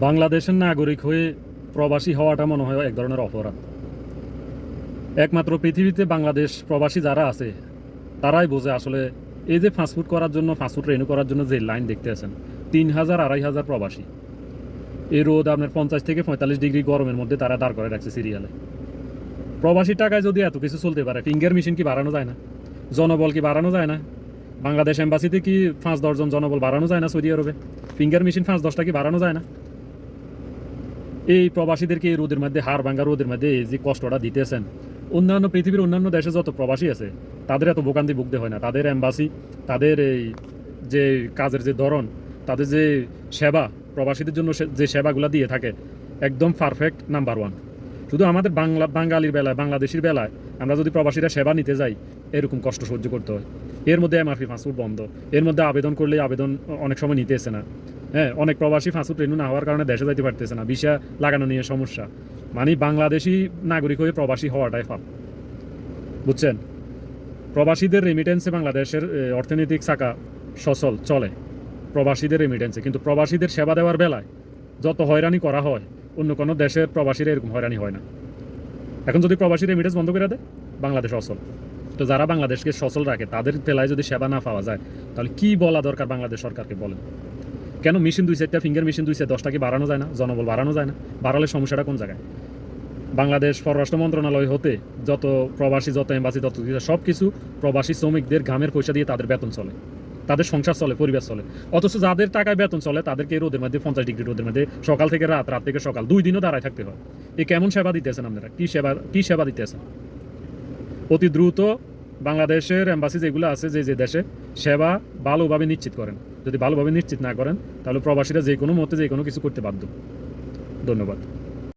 বাংলাদেশের নাগরিক হয়ে প্রবাসী হওয়াটা মনে হয় এক ধরনের অপরাধ। একমাত্র পৃথিবীতে বাংলাদেশ প্রবাসী যারা আছে তারাই বোঝে আসলে এই যে ফাস্টফুড করার জন্য, ফাস্টফুড রেনু করার জন্য যে লাইন দেখতে আছেন, 3000 2500 প্রবাসী, এই রোদ আপনার 50 থেকে 45 ডিগ্রি গরমের মধ্যে তারা দাঁড় করে রাখছে সিরিয়ালে। প্রবাসী টাকায় যদি এত কিছু চলতে পারে, ফিঙ্গার মেশিন কি বাড়ানো যায় না? জনবল কি বাড়ানো যায় না? বাংলাদেশ এম্বাসিতে কি 5-10 জন জনবল বাড়ানো যায় না? সৌদি আরবে ফিঙ্গার মেশিন 5-10টা কি বাড়ানো যায় না? এই প্রবাসীদেরকে এই রোদের মধ্যে, হাড় ভাঙ্গা রোদের মধ্যে এই যে কষ্টটা দিতেছেন, অন্যান্য পৃথিবীর অন্যান্য দেশে যত প্রবাসী আছে তাদের এত ভোগান্তি ভুগতে হয় না। তাদের এম্বাসি, তাদের এই যে কাজের যে ধরন, তাদের যে সেবা, প্রবাসীদের জন্য যে সেবাগুলো দিয়ে থাকে একদম পারফেক্ট, নাম্বার 1। শুধু আমাদের বাঙালির বেলায়, বাংলাদেশের বেলায় আমরা যদি প্রবাসীরা সেবা নিতে যাই, এরকম কষ্ট সহ্য করতে হয়। এর মধ্যে এমআরপি ফাস্টফুড বন্ধ, এর মধ্যে আবেদন করলে আবেদন অনেক সময় নিতে এসে না। হ্যাঁ, অনেক প্রবাসী ফাস্টফুড রেনু না হওয়ার কারণে দেশে যাইতে পারতেছে না, ভিসা লাগানো নিয়ে সমস্যা। মানে বাংলাদেশি নাগরিক হয়ে প্রবাসী হওয়াটাই পাপ, বুঝছেন? প্রবাসীদের রেমিটেন্সে বাংলাদেশের অর্থনৈতিক চাকা সচল চলে, প্রবাসীদের রেমিটেন্সে। কিন্তু প্রবাসীদের সেবা দেওয়ার বেলায় যত হয়রানি করা হয়, অন্য কোনো দেশের প্রবাসীরা এরকম হয়রানি হয় না। এখন যদি প্রবাসী রেমিটেন্স বন্ধ করে দেয়, বাংলাদেশ অচল। তো যারা বাংলাদেশকে সচল রাখে তাদের বেলায় যদি সেবা না পাওয়া যায়, তাহলে কি বলা দরকার বাংলাদেশ সরকারকে বলেন? কেন মেশিন 2-4টা, ফিঙ্গার মেশিন 2-10টা কি বাড়ানো যায় না? জনবল বাড়ানো যায় না? বাড়ালে সমস্যাটা কোন জায়গায়? বাংলাদেশ পররাষ্ট্র মন্ত্রণালয় হতে যত প্রবাসী, যত এম্বাসি, যত সব কিছু প্রবাসী শ্রমিকদের ঘামের পয়সা দিয়ে তাদের বেতন চলে, তাদের সংসার চলে, পরিবার চলে। অথচ যাদের টাকায় বেতন চলে তাদেরকে রোদের মধ্যে 50 ডিগ্রি রোদের মধ্যে সকাল থেকে রাত, রাত থেকে সকাল 2 দিনও দাঁড়ায় থাকতে হয়। এ কেমন সেবা দিতেছেন আপনারা? কি সেবা দিতেছেন? অতি দ্রুত বাংলাদেশের এম্বাসি যেগুলো আছে, যে দেশে, সেবা ভালোভাবে নিশ্চিত করেন। যদি ভালোভাবে নিশ্চিত না করেন, তাহলে প্রবাসীরা যে কোনো মুহূর্তে যে কোনো কিছু করতে বাধ্য। ধন্যবাদ।